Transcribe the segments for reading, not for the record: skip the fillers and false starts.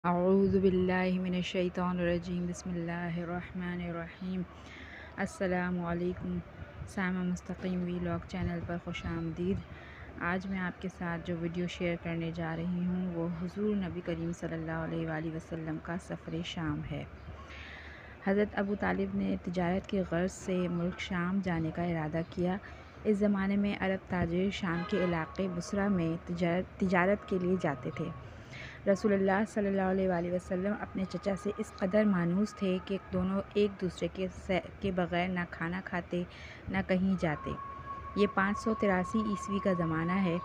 اعوذ باللہ من الشیطان الرجیم بسم اللہ الرحمن الرحیم۔ السلام علیکم سامع مستقیم ویلاگ چینل پر خوش آمدید۔ آج میں آپ کے ساتھ جو ویڈیو شیئر کرنے جا رہی ہوں وہ حضور نبی کریم صلی اللہ علیہ وآلہ وسلم کا سفر شام ہے۔ حضرت ابو طالب نے تجارت کی غرض سے ملک شام جانے کا ارادہ کیا۔ اس زمانے میں عرب تاجر شام کے علاقے بصرہ میں تجارت کے لیے جاتے تھے۔ رسول اللہ صلی اللہ علیہ وآلہ وسلم اپنے چچا سے اس قدر مانوس تھے کہ دونوں ایک دوسرے کے بغیر نہ کھانا کھاتے نہ کہیں جاتے۔ یہ 583 عیسوی کا زمانہ ہے۔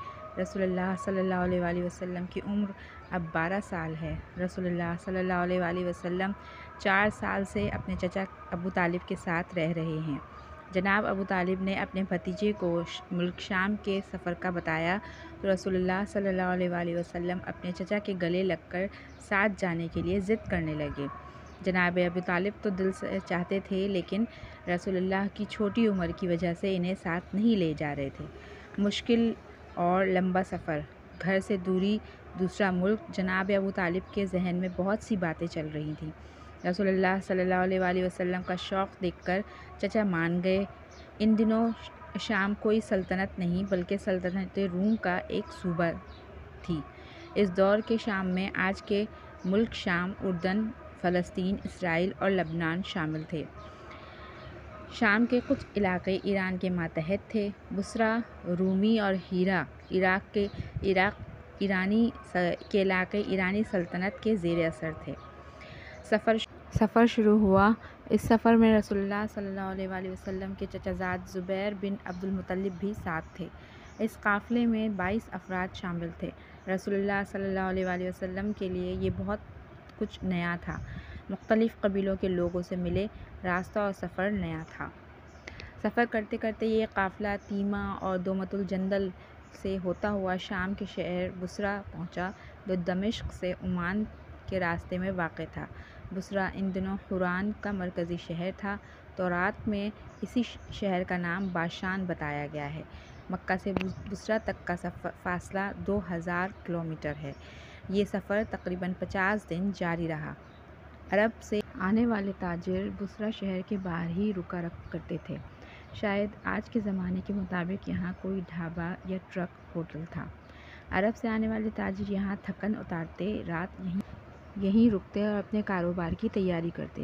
رسول اللہ صلی اللہ علیہ وآلہ وسلم کی عمر اب 12 سال ہے۔ رسول اللہ صلی اللہ علیہ وآلہ وسلم 4 سال سے اپنے چچا ابو طالب کے ساتھ رہ رہے ہیں۔ جناب ابو طالب نے اپنے بھتیجے کو ملک شام کے سفر کا بتایا تو رسول اللہ صلی اللہ علیہ وآلہ وسلم اپنے چچا کے گلے لگ کر ساتھ جانے کے لیے ضد کرنے لگے۔ جناب ابو طالب تو دل سے چاہتے تھے لیکن رسول اللہ کی چھوٹی عمر کی وجہ سے انہیں ساتھ نہیں لے جا رہے تھے۔ مشکل اور لمبا سفر، گھر سے دوری، دوسرا ملک، جناب ابو طالب کے ذہن میں بہت سی باتیں چل رہی تھیں۔ رسول اللہ صلی اللہ علیہ وآلہ وسلم کا شوق دیکھ کر چچا مان گئے۔ ان دنوں شام کوئی سلطنت نہیں بلکہ سلطنت روم کا ایک صوبہ تھی۔ اس دور کے شام میں آج کے ملک شام، اردن، فلسطین، اسرائیل اور لبنان شامل تھے۔ شام کے کچھ علاقے ایران کے ماتحت تھے۔ بصرہ رومی اور ہیرا عراق کے علاقے ایرانی سلطنت کے زیر اثر تھے۔ سفر شروع ہوا۔ اس سفر میں رسول اللہ صلی اللہ علیہ وآلہ وسلم کے چچا زاد زبیر بن عبد المطلب بھی ساتھ تھے۔ اس قافلے میں 22 افراد شامل تھے۔ رسول اللہ صلی اللہ علیہ وآلہ وسلم کے لیے یہ بہت کچھ نیا تھا۔ مختلف قبیلوں کے لوگوں سے ملے، راستہ اور سفر نیا تھا۔ سفر کرتے کرتے یہ قافلہ تیمہ اور دومت الجندل سے ہوتا ہوا شام کے شہر بصرہ پہنچا جو دمشق سے عمان کے راستے میں واقع تھا۔ بصرہ ان دنوں حوران کا مرکزی شہر تھا۔ تورات میں اسی شہر کا نام باشان بتایا گیا ہے۔ مکہ سے بصرہ تک کا فاصلہ 2000 کلومیٹر ہے۔ یہ سفر تقریباً 50 دن جاری رہا۔ عرب سے آنے والے تاجر بصرہ شہر کے باہر ہی رکا کرتے تھے۔ شاید آج کے زمانے کے مطابق یہاں کوئی ڈھابہ یا ٹرک ہوٹل تھا۔ عرب سے آنے والے تاجر یہاں تھکن اتارتے، رات یہیں رکتے اور اپنے کاروبار کی تیاری کرتے۔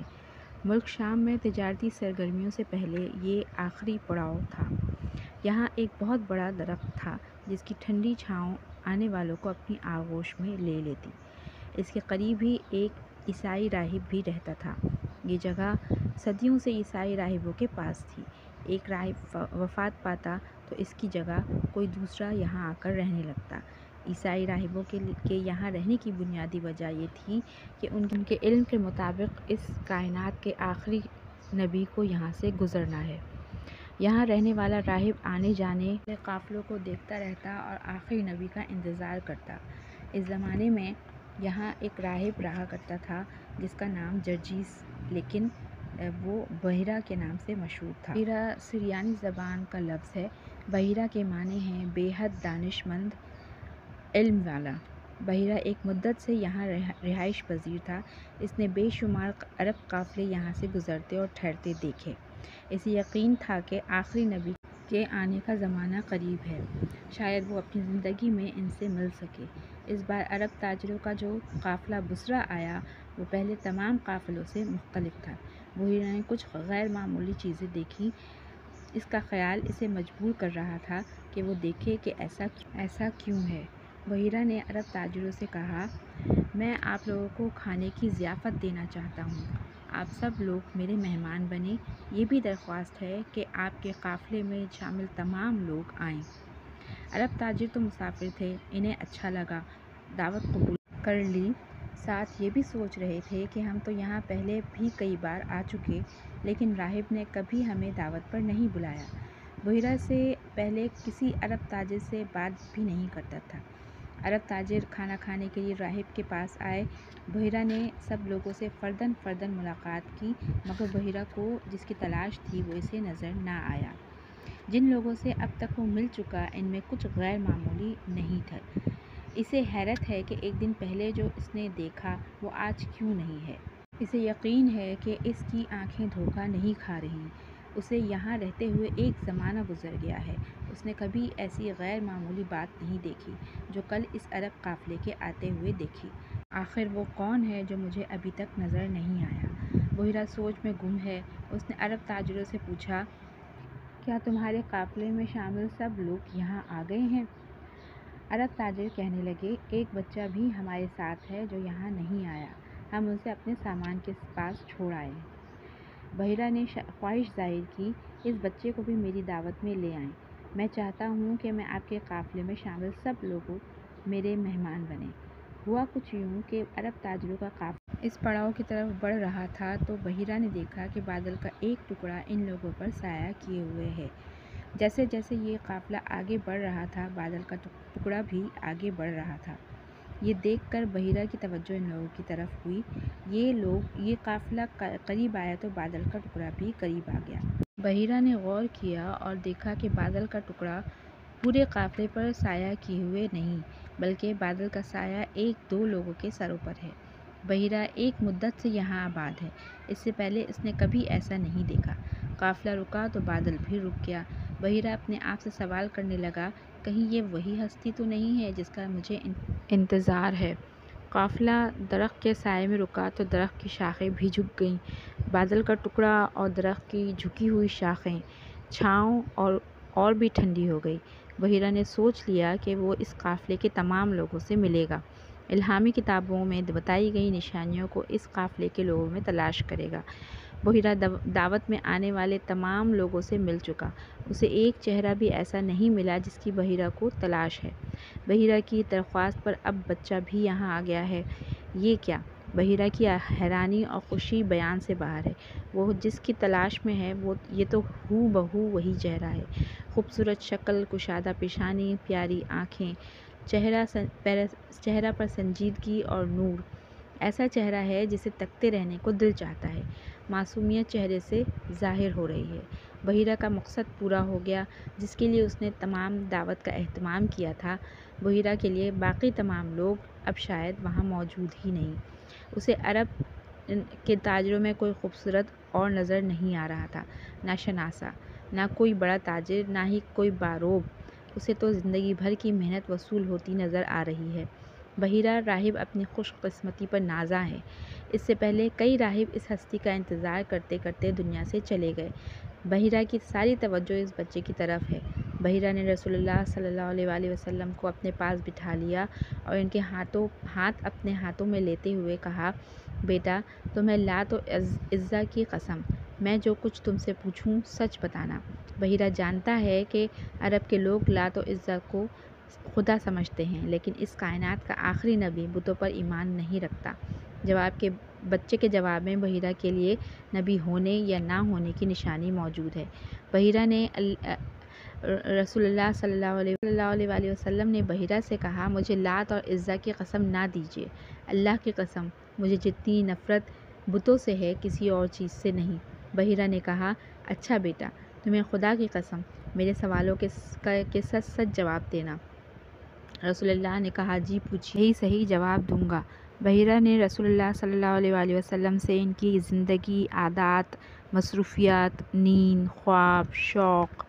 ملک شام میں تجارتی سرگرمیوں سے پہلے یہ آخری پڑاؤ تھا۔ یہاں ایک بہت بڑا درخت تھا جس کی ٹھنڈی چھاؤں آنے والوں کو اپنی آغوش میں لے لیتی۔ اس کے قریب ہی ایک عیسائی راہب بھی رہتا تھا۔ یہ جگہ صدیوں سے عیسائی راہبوں کے پاس تھی۔ ایک راہب وفات پاتا تو اس کی جگہ کوئی دوسرا یہاں آ کر رہنے لگتا۔ عیسائی راہبوں کے یہاں رہنے کی بنیادی وجہ یہ تھی کہ ان کے علم کے مطابق اس کائنات کے آخری نبی کو یہاں سے گزرنا ہے۔ یہاں رہنے والا راہب آنے جانے والے قافلوں کو دیکھتا رہتا اور آخری نبی کا انتظار کرتا۔ اس زمانے میں یہاں ایک راہب رہا کرتا تھا جس کا نام جرجیس، لیکن وہ بحیرہ کے نام سے مشہور تھا۔ بحیرہ سریانی زبان کا لفظ ہے۔ بحیرہ کے معنی ہیں بے حد دانش مند، علم والا۔ بحیرہ ایک مدت سے یہاں رہائش پذیر تھا۔ اس نے بے شمار عرب قافلے یہاں سے گزرتے اور ٹھہرتے دیکھے۔ اسے یقین تھا کہ آخری نبی کے آنے کا زمانہ قریب ہے، شاید وہ اپنی زندگی میں ان سے مل سکے۔ اس بار عرب تاجروں کا جو قافلہ بصرہ آیا وہ پہلے تمام قافلوں سے مختلف تھا۔ بحیرہ نے کچھ غیر معمولی چیزیں دیکھیں۔ اس کا خیال اسے مجبور کر رہا تھا کہ وہ دیکھے کہ ایسا کیوں ہے۔ بحیرہ نے عرب تاجروں سے کہا، میں آپ لوگوں کو کھانے کی ضیافت دینا چاہتا ہوں۔ آپ سب لوگ میرے مہمان بنیں۔ یہ بھی درخواست ہے کہ آپ کے قافلے میں شامل تمام لوگ آئیں۔ عرب تاجر تو مسافر تھے، انہیں اچھا لگا، دعوت قبول کر لی۔ ساتھ یہ بھی سوچ رہے تھے کہ ہم تو یہاں پہلے بھی کئی بار آ چکے لیکن راہب نے کبھی ہمیں دعوت پر نہیں بلایا۔ بحیرہ سے پہلے کسی عرب تاجر سے بات بھی نہیں کرتا تھا۔ عرب تاجر کھانا کھانے کے لیے راہب کے پاس آئے۔ بحیرہ نے سب لوگوں سے فرداً ملاقات کی مگر بحیرہ کو جس کی تلاش تھی وہ اسے نظر نہ آیا۔ جن لوگوں سے اب تک وہ مل چکا ان میں کچھ غیر معمولی نہیں تھے۔ اسے حیرت ہے کہ ایک دن پہلے جو اس نے دیکھا وہ آج کیوں نہیں ہے۔ اسے یقین ہے کہ اس کی آنکھیں دھوکہ نہیں کھا رہی۔ اسے یہاں رہتے ہوئے ایک زمانہ گزر گیا ہے۔ اس نے کبھی ایسی غیر معمولی بات نہیں دیکھی جو کل اس عرب قافلے کے آتے ہوئے دیکھی۔ آخر وہ کون ہے جو مجھے ابھی تک نظر نہیں آیا؟ بحیرہ سوچ میں گم ہے۔ اس نے عرب تاجروں سے پوچھا، کیا تمہارے قافلے میں شامل سب لوگ یہاں آ گئے ہیں؟ عرب تاجر کہنے لگے، ایک بچہ بھی ہمارے ساتھ ہے جو یہاں نہیں آیا۔ ہم اسے اپنے سامان کے پاس چھوڑ آئے ہیں۔ بحیرہ نے خواہش ظاہر کی، اس بچے کو بھی میری دعوت میں لے آئیں۔ میں چاہتا ہوں کہ میں آپ کے قافلے میں شامل سب لوگوں میرے مہمان بنیں۔ ہوا کچھ یوں کہ عرب تاجروں کا قافلہ اس پڑاؤ کی طرف بڑھ رہا تھا تو بحیرہ نے دیکھا کہ بادل کا ایک ٹکڑا ان لوگوں پر سایہ کیے ہوئے ہے۔ جیسے جیسے یہ قافلہ آگے بڑھ رہا تھا، بادل کا ٹکڑا بھی آگے بڑھ رہا تھا۔ یہ دیکھ کر بحیرہ کی توجہ ان لوگوں کی طرف ہوئی۔ یہ قافلہ قریب آیا تو بادل کا ٹکڑا بھی قریب آ گیا۔ بحیرہ نے غور کیا اور دیکھا کہ بادل کا ٹکڑا پورے قافلے پر سایہ کیے ہوئے نہیں، بلکہ بادل کا سایہ ایک دو لوگوں کے سروں پر ہے۔ بحیرہ ایک مدت سے یہاں آباد ہے۔ اس سے پہلے اس نے کبھی ایسا نہیں دیکھا۔ قافلہ رکا تو بادل بھی رک گیا۔ بحیرہ اپنے آپ سے سوال کرنے لگا، کہیں یہ وہی ہستی تو نہیں ہے جس کا مجھے انتظار ہے؟ قافلہ درخت کے سائے میں رکا تو درخت کی شاخیں بھی جھک گئیں۔ بادل کا ٹکڑا اور درخت کی جھکی ہوئی شاخیں، چھاؤں اور بھی ٹھنڈی ہو گئی۔ بحیرہ نے سوچ لیا کہ وہ اس قافلے کے تمام لوگوں سے ملے گا، الہامی کتابوں میں بتائی گئی نشانیوں کو اس قافلے کے لوگوں میں تلاش کرے گا۔ بحیرہ دعوت میں آنے والے تمام لوگوں سے مل چکا، اسے ایک چہرہ بھی ایسا نہیں ملا جس کی بحیرہ کو تلاش ہے۔ بحیرہ کی درخواست پر اب بچہ بھی یہاں آ گیا ہے، یہ کیا؟ بحیرہ کی حیرانی اور خوشی بیان سے باہر ہے۔ وہ جس کی تلاش میں ہے یہ تو ہو بہو وہی چہرہ ہے۔ خوبصورت شکل، کشادہ پیشانی، پیاری آنکھیں، چہرہ پر سنجیدگی اور نور، ایسا چہرہ ہے جسے تکتے رہنے کو دل چاہتا ہے۔ معصومیت چہرے سے ظاہر ہو رہی ہے۔ بحیرہ کا مقصد پورا ہو گیا جس کے لیے اس نے تمام دعوت کا اہتمام کیا تھا۔ بحیرہ کے لیے باقی تمام لوگ اب شاید وہاں موجود ہی نہیں۔ اسے عرب کے تاجروں میں کوئی خوبصورت اور نظر نہیں آ رہا تھا، نہ شناسا، نہ کوئی بڑا تاجر، نہ ہی کوئی باروب۔ اسے تو زندگی بھر کی محنت وصول ہوتی نظر آ رہی ہے۔ بحیرہ راہب اپنی خوش قسمتی پر نازاں ہے۔ اس سے پہلے کئی راہب اس ہستی کا انتظار کرتے کرتے دنیا سے چلے گئے۔ بحیرہ کی ساری توجہ اس بچے کی طرف ہے۔ بحیرہ نے رسول اللہ صلی اللہ علیہ وآلہ وسلم کو اپنے پاس بٹھا لیا اور ان کے ہاتھ اپنے ہاتھوں میں لیتے ہوئے کہا، بیٹا، تمہیں لات و عزیٰ کی قسم، میں جو کچھ تم سے پوچھوں سچ بتانا۔ بحیرہ جانتا ہے کہ عرب کے لوگ لات و عزیٰ کو خدا سمجھتے ہیں، لیکن اس کائنات کا آخری نبی بتوں پر ایمان نہیں رکھتا۔ بچے کے جواب میں بحیرہ کے لیے نبی ہونے یا نہ ہونے کی نشانی موجود ہے۔ بحیرہ نے رسول اللہ صلی اللہ علیہ وآلہ وسلم نے بحیرہ سے کہا، مجھے لات اور عزیٰ کی قسم نہ دیجیے، اللہ کی قسم، مجھے جتنی نفرت بتوں سے ہے کسی اور چیز سے نہیں۔ بحیرہ نے کہا، اچھا بیٹا، تمہیں خدا کی قسم میرے سوالوں کے سچ سچ جواب دینا۔ رسول اللہ نے کہا، جی پوچھیے، یہی صحیح جواب دوں گا۔ بحیرہ نے رسول اللہ صلی اللہ علیہ وآلہ وسلم سے ان کی زندگی، عادات، مصروفیات، نیند، خواب، شوق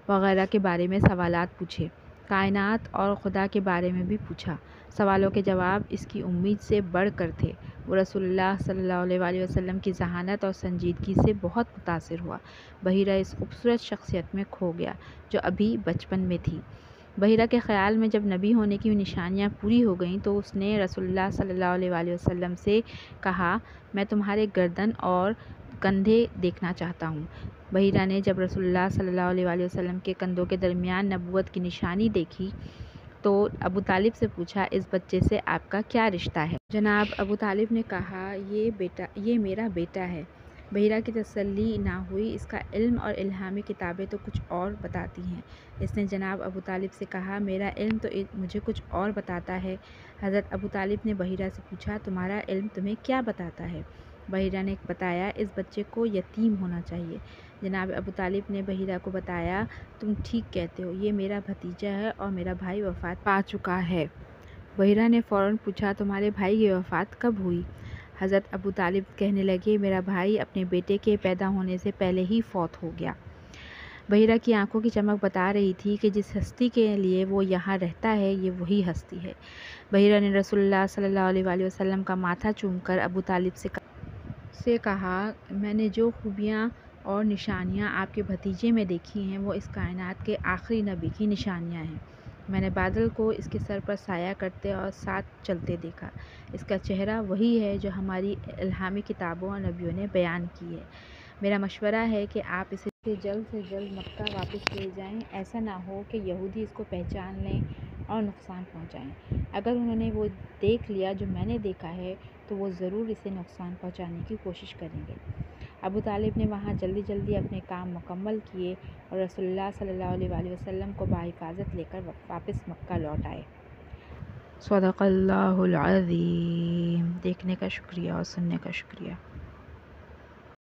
وغیرہ کے بارے میں سوالات پوچھے۔ کائنات اور خدا کے بارے میں بھی پوچھا۔ سوالوں کے جواب اس کی امید سے بڑھ کر تھے۔ وہ رسول اللہ صلی اللہ علیہ وآلہ وسلم کی ذہانت اور سنجیدگی سے بہت متاثر ہوا۔ بحیرہ اس خوبصورت شخصیت میں کھو گیا جو ابھی بچپن میں تھی۔ بحیرہ کے خیال میں جب نبی ہونے کی نشانیاں پوری ہو گئیں تو اس نے رسول اللہ صلی اللہ علیہ وآلہ وسلم سے کہا، میں تمہارے گردن اور کندھے دیکھنا چاہتا ہوں۔ بحیرہ نے جب رسول اللہ صلی اللہ علیہ وآلہ وسلم کے کندھوں کے درمیان نبوت کی نشانی دیکھی تو ابو طالب سے پوچھا، اس بچے سے آپ کا کیا رشتہ ہے؟ جناب ابو طالب نے کہا، یہ میرا بیٹا ہے۔ بحیرہ کی تسلی نہ ہوئی، اس کا علم اور الہامی کتابیں تو کچھ اور بتاتی ہیں۔ اس نے جناب ابو طالب سے کہا، میرا علم تو مجھے کچھ اور بتاتا ہے۔ حضرت ابو طالب نے بحیرہ سے پوچھا، تمہارا علم تمہیں کیا بتاتا ہے؟ بحیرہ نے بتایا، اس بچے کو یتیم ہونا چاہیے۔ جناب ابو طالب نے بحیرہ کو بتایا، تم ٹھیک کہتے ہو، یہ میرا بھتیجا ہے اور میرا بھائی وفات پا چکا ہے۔ بحیرہ نے فوراً پوچھا، تمہارے بھائی کی وفات کب ہوئی؟ حضرت ابو طالب کہنے لگے، میرا بھائی اپنے بیٹے کے پیدا ہونے سے پہلے ہی فوت ہو گیا۔ بحیرہ کی آنکھوں کی چمک بتا رہی تھی کہ جس ہستی کے لیے وہ یہاں رہتا ہے یہ وہی ہستی ہے۔ بحیرہ نے رسول اللہ صلی اللہ علیہ وآلہ وسلم کا ماتھا چوم کر ابو طالب سے کہا، میں نے جو خوبیاں اور نشانیاں آپ کے بھتیجے میں دیکھی ہیں وہ اس کائنات کے آخری نبی کی نشانیاں ہیں۔ میں نے بادل کو اس کے سر پر سایہ کرتے اور ساتھ چلتے دیکھا۔ اس کا چہرہ وہی ہے جو ہماری الہامی کتابوں اور نبیوں نے بیان کی ہے۔ میرا مشورہ ہے کہ آپ اسے جلد سے جلد مکہ واپس لے جائیں، ایسا نہ ہو کہ یہودی اس کو پہچان لیں اور نقصان پہنچائیں۔ اگر انہوں نے وہ دیکھ لیا جو میں نے دیکھا ہے تو وہ ضرور اسے نقصان پہنچانے کی کوشش کریں گے۔ ابو طالب نے وہاں جلدی جلدی اپنے کام مکمل کیے اور رسول اللہ صلی اللہ علیہ وآلہ وسلم کو بحفاظت لے کر واپس مکہ لوٹ آئے۔ صدق اللہ العظیم۔ دیکھنے کا شکریہ اور سننے کا شکریہ۔